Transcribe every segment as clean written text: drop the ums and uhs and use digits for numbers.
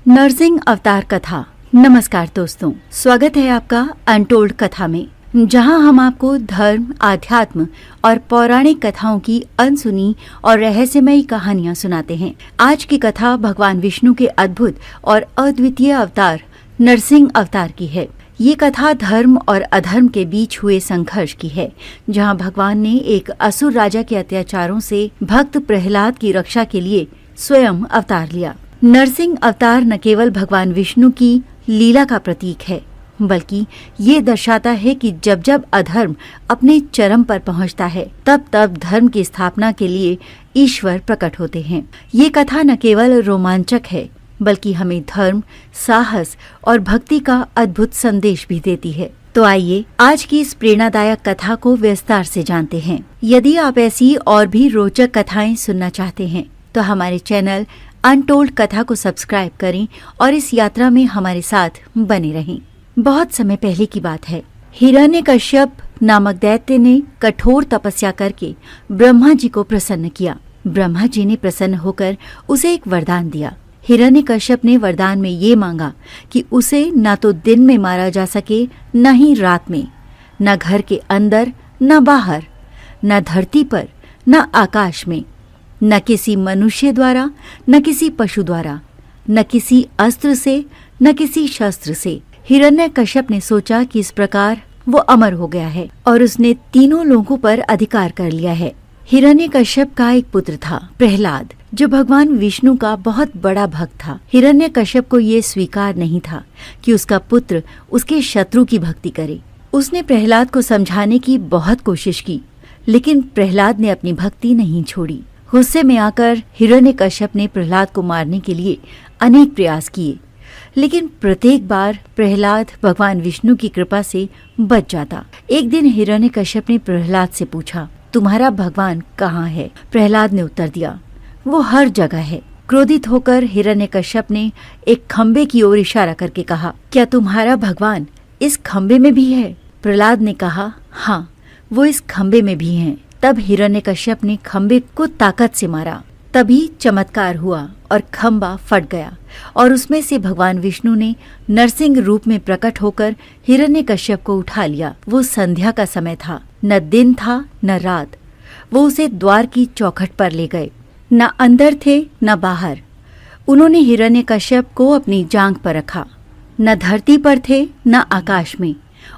नरसिंह अवतार कथा। नमस्कार दोस्तों, स्वागत है आपका अनटोल्ड कथा में, जहां हम आपको धर्म, आध्यात्म और पौराणिक कथाओं की अनसुनी और रहस्यमयी कहानियां सुनाते हैं। आज की कथा भगवान विष्णु के अद्भुत और अद्वितीय अवतार नरसिंह अवतार की है। ये कथा धर्म और अधर्म के बीच हुए संघर्ष की है, जहां भगवान ने एक असुर राजा के अत्याचारों से भक्त प्रहलाद की रक्षा के लिए स्वयं अवतार लिया। नरसिंह अवतार न केवल भगवान विष्णु की लीला का प्रतीक है, बल्कि ये दर्शाता है कि जब जब अधर्म अपने चरम पर पहुंचता है, तब तब धर्म की स्थापना के लिए ईश्वर प्रकट होते हैं। ये कथा न केवल रोमांचक है, बल्कि हमें धर्म, साहस और भक्ति का अद्भुत संदेश भी देती है। तो आइए आज की इस प्रेरणादायक कथा को विस्तार से जानते हैं। यदि आप ऐसी और भी रोचक कथाएं सुनना चाहते हैं, तो हमारे चैनल अनटोल्ड कथा को सब्सक्राइब करें और इस यात्रा में हमारे साथ बने रहें। बहुत समय पहले की बात है। हिरण्यकश्यप नामक दैत्य ने कठोर तपस्या करके ब्रह्मा जी को प्रसन्न किया। ब्रह्मा जी ने प्रसन्न होकर उसे एक वरदान दिया। हिरण्यकश्यप ने वरदान में ये मांगा कि उसे न तो दिन में मारा जा सके, न ही रात में, न घर के अंदर न बाहर, न धरती पर न आकाश में, न किसी मनुष्य द्वारा न किसी पशु द्वारा, न किसी अस्त्र से न किसी शस्त्र से। हिरण्यकश्यप ने सोचा कि इस प्रकार वो अमर हो गया है और उसने तीनों लोगों पर अधिकार कर लिया है। हिरण्यकश्यप का एक पुत्र था, प्रहलाद, जो भगवान विष्णु का बहुत बड़ा भक्त था। हिरण्यकश्यप को ये स्वीकार नहीं था कि उसका पुत्र उसके शत्रु की भक्ति करे। उसने प्रहलाद को समझाने की बहुत कोशिश की, लेकिन प्रहलाद ने अपनी भक्ति नहीं छोड़ी। गुस्से में आकर हिरण्यकश्यप ने प्रहलाद को मारने के लिए अनेक प्रयास किए, लेकिन प्रत्येक बार प्रहलाद भगवान विष्णु की कृपा से बच जाता। एक दिन हिरण्यकश्यप ने प्रहलाद से पूछा, तुम्हारा भगवान कहाँ है? प्रहलाद ने उत्तर दिया, वो हर जगह है। क्रोधित होकर हिरण्यकश्यप ने एक खंबे की ओर इशारा करके कहा, क्या तुम्हारा भगवान इस खंबे में भी है? प्रहलाद ने कहा, हाँ, वो इस खंबे में भी हैं। तब हिरण्यकश्यप ने खंबे को ताकत से मारा। तभी चमत्कार हुआ और खंबा फट गया और उसमें से भगवान विष्णु ने नरसिंह रूप में प्रकट होकर हिरण्यकश्यप को उठा लिया। वो संध्या का समय था, न दिन था न रात। वो उसे द्वार की चौखट पर ले गए, न अंदर थे न बाहर। उन्होंने हिरण्यकश्यप को अपनी जांघ पर रखा, न धरती पर थे न आकाश में,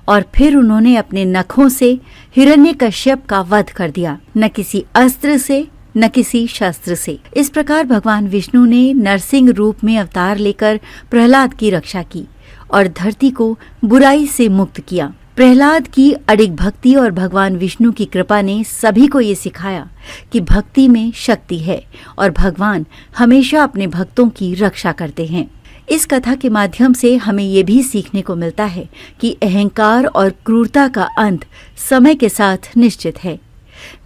और फिर उन्होंने अपने नखों से हिरण्यकश्यप का वध कर दिया, न किसी अस्त्र से न किसी शस्त्र से। इस प्रकार भगवान विष्णु ने नरसिंह रूप में अवतार लेकर प्रहलाद की रक्षा की और धरती को बुराई से मुक्त किया। प्रहलाद की अडिग भक्ति और भगवान विष्णु की कृपा ने सभी को ये सिखाया कि भक्ति में शक्ति है और भगवान हमेशा अपने भक्तों की रक्षा करते हैं। इस कथा के माध्यम से हमें ये भी सीखने को मिलता है कि अहंकार और क्रूरता का अंत समय के साथ निश्चित है,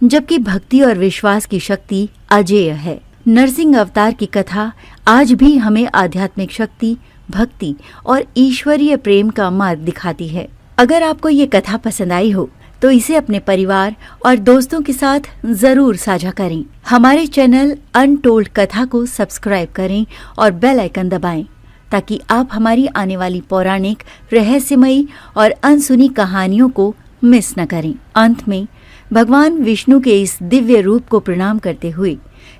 जबकि भक्ति और विश्वास की शक्ति अजेय है। नरसिंह अवतार की कथा आज भी हमें आध्यात्मिक शक्ति, भक्ति और ईश्वरीय प्रेम का मार्ग दिखाती है। अगर आपको ये कथा पसंद आई हो तो इसे अपने परिवार और दोस्तों के साथ जरूर साझा करें। हमारे चैनल अनटोल्ड कथा को सब्सक्राइब करें और बेल आइकन दबाएं, ताकि आप हमारी आने वाली पौराणिक, रहस्यमयी और अनसुनी कहानियों को मिस न करें। अंत में भगवान विष्णु के इस दिव्य रूप को प्रणाम करते हुए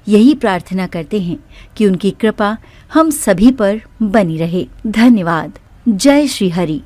यही प्रार्थना करते हैं कि उनकी कृपा हम सभी पर बनी रहे। धन्यवाद। जय श्री हरि।